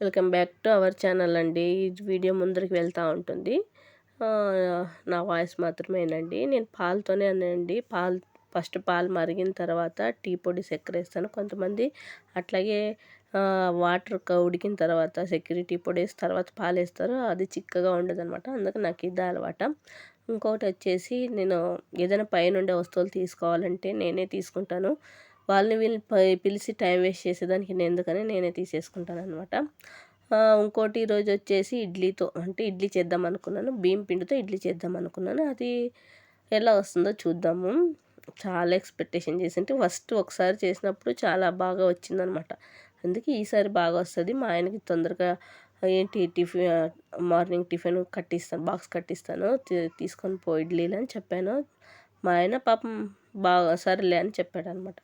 Welcome back to our channel అండి. ఈ video ముందరికి వెళ్తూ ఉంటుంది. నా వాయిస్ మాత్రమేనండి. నేను పాలతోనే అండి. ఫస్ట్ పాలు మరిగిన తర్వాత టీ పొడి చక్కెర వేస్తాను. కొంతమంది అట్లాగే వాటర్ ఉడికిన తర్వాత చక్కెర టీ పొడి వేసి తర్వాత పాలు వేస్తారు. అది చిక్కగా ఉండదన్నమాట. అందుకే నాకు ఇది అలవాటు. ఇంకొకటి వచ్చేసి నేను ఏదైనా పైనుండే వస్తువులు తీసుకోవాలంటే నేనే తీసుకుంటాను. వాళ్ళని వీళ్ళని పిలిచి టైం వేస్ట్ చేసేదానికి నేను ఎందుకని నేనే తీసేసుకుంటాను అనమాట. ఇంకోటి ఈరోజు వచ్చేసి ఇడ్లీతో అంటే ఇడ్లీ చేద్దాం అనుకున్నాను. బియ్యం పిండితో ఇడ్లీ చేద్దాం అనుకున్నాను. అది ఎలా వస్తుందో చూద్దాము. చాలా ఎక్స్పెక్టేషన్ చేసింటే ఫస్ట్ ఒకసారి చేసినప్పుడు చాలా బాగా వచ్చిందనమాట. అందుకే ఈసారి బాగా వస్తుంది. మా ఆయనకి తొందరగా ఏంటి మార్నింగ్ టిఫిన్ కట్టిస్తాను, బాక్స్ కట్టిస్తాను, తీసుకొని పో ఇడ్లీలు అని చెప్పాను. మా ఆయన పాపం బాగా సరేలే అని చెప్పాడు అనమాట.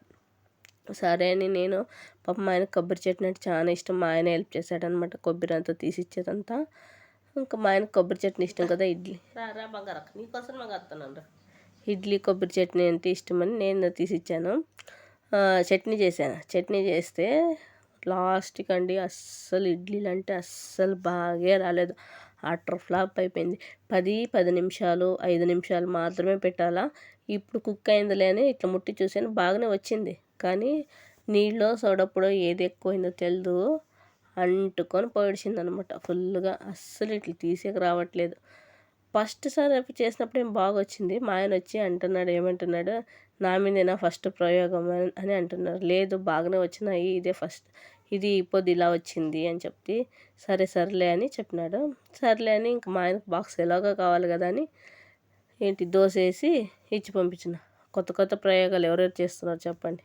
సరే అని నేను పాపం మా ఆయన కొబ్బరి చట్నీ అంటే చాలా ఇష్టం. మా ఆయన హెల్ప్ చేశాడనమాట. కొబ్బరి అంతా తీసిచ్చేదంతా. ఇంకా మా ఆయన కొబ్బరి చట్నీ ఇష్టం కదా, ఇడ్లీ నీకోసం వస్తున్నాను. ఇడ్లీ కొబ్బరి చట్నీ అంటే ఇష్టమని నేను తీసిచ్చాను. చట్నీ చేశాను. చట్నీ చేస్తే లాస్ట్కి అండి అస్సలు ఇడ్లీలు అంటే అస్సలు బాగా రాలేదు. ఆటర్ ఫ్లాప్ అయిపోయింది. 10 నిమిషాలు 5 నిమిషాలు మాత్రమే పెట్టాలా. ఇప్పుడు కుక్ అయిందిలే అని ఇట్లా ముట్టి చూసాను, బాగానే వచ్చింది. కానీ నీళ్ళో సోడప్పుడో ఏది ఎక్కువైందో తెలియదు, అంటుకొని పొడిచిందనమాట ఫుల్గా. అస్సలు ఇట్లా తీసేకి రావట్లేదు. ఫస్ట్ సారి చేసినప్పుడు ఏం బాగా వచ్చింది. మా ఆయన వచ్చి అంటున్నాడు, ఏమంటున్నాడు, నా మీదేనా ఫస్ట్ ప్రయోగం అని అంటున్నారు. లేదు బాగానే వచ్చినాయి, ఇది పొద్దు ఇలా వచ్చింది అని చెప్పి సరేలే అని చెప్పినాడు. సర్లే అని ఇంక మా ఆయనకు బాక్స్ ఎలాగో కావాలి కదా అని దోశ వేసి ఇచ్చి పంపించిన. కొత్త ప్రయోగాలు ఎవరెవరు చేస్తున్నారు చెప్పండి.